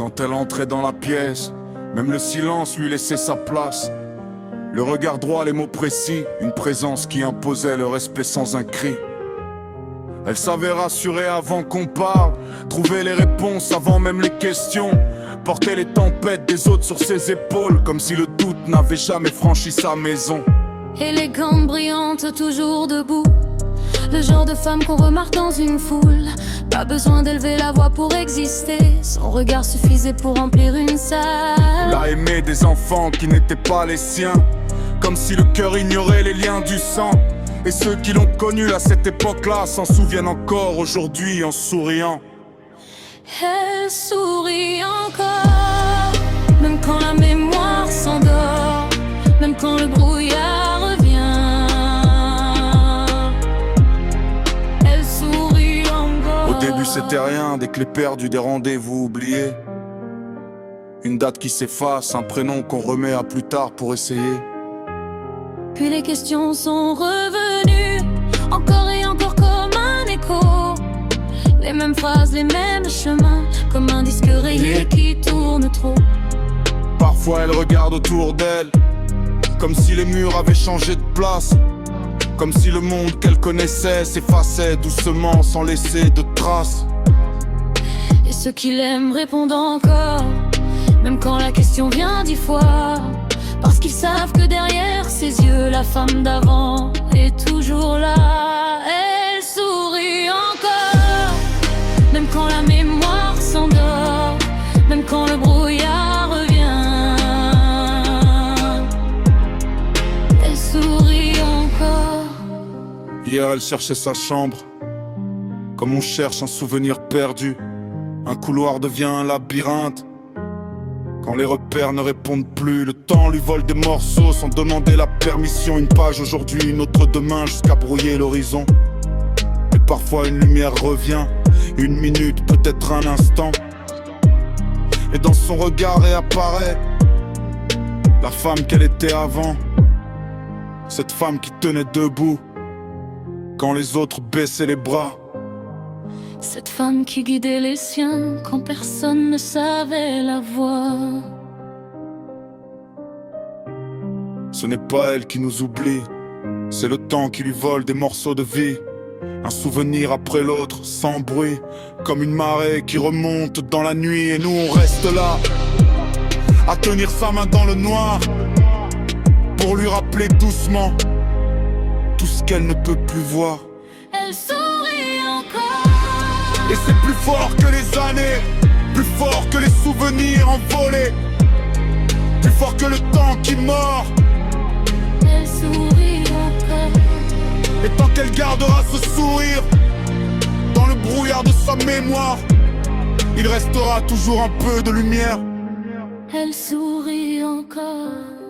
quand elle entrait dans la pièce. Même le silence lui laissait sa place. Le regard droit, les mots précis, une présence qui imposait le respect sans un cri. Elle savait rassurer avant qu'on parle, trouver les réponses avant même les questions, porter les tempêtes des autres sur ses épaules, comme si le doute n'avait jamais franchi sa maison. Élégante, brillante, toujours debout, le genre de femme qu'on remarque dans une foule. Pas besoin d'élever la voix pour exister, son regard suffisait pour remplir une salle. Elle a aimé des enfants qui n'étaient pas les siens, comme si le cœur ignorait les liens du sang. Et ceux qui l'ont connue à cette époque-là s'en souviennent encore aujourd'hui en souriant. Elle sourit encore, même quand la mémoire s'endort, même quand le brouillard revient. Elle sourit encore. Au début c'était rien, des clés perdues, des rendez-vous oubliés, une date qui s'efface, un prénom qu'on remet à plus tard pour essayer. Puis les questions sont revenues, encore et encore comme un écho. Les mêmes phrases, les mêmes chemins, comme un disque rayé qui tourne trop. Parfois elle regarde autour d'elle, comme si les murs avaient changé de place, comme si le monde qu'elle connaissait s'effaçait doucement sans laisser de traces. Et ceux qui l'aiment répondent encore, même quand la question vient 10 fois, parce qu'ils savent que derrière ses yeux, la femme d'avant est toujours là. Elle sourit encore, même quand la mémoire s'endort, même quand le brouillard revient. Elle sourit encore. Hier elle cherchait sa chambre, comme on cherche un souvenir perdu. Un couloir devient un labyrinthe, quand les repères ne répondent plus. Le temps lui vole des morceaux sans demander la permission. Une page aujourd'hui, une autre demain, jusqu'à brouiller l'horizon. Et parfois une lumière revient, une minute, peut-être un instant, et dans son regard réapparaît la femme qu'elle était avant. Cette femme qui tenait debout quand les autres baissaient les bras. Cette femme qui guidait les siens quand personne ne savait la voir. Ce n'est pas elle qui nous oublie, c'est le temps qui lui vole des morceaux de vie. Un souvenir après l'autre, sans bruit, comme une marée qui remonte dans la nuit. Et nous on reste là, à tenir sa main dans le noir, pour lui rappeler doucement tout ce qu'elle ne peut plus voir. Elle sourit encore, et c'est plus fort que les années, plus fort que les souvenirs envolés, plus fort que le temps qui mord. elle sourit encore. Et tant qu'elle gardera ce sourire dans le brouillard de sa mémoire, il restera toujours un peu de lumière. Elle sourit encore.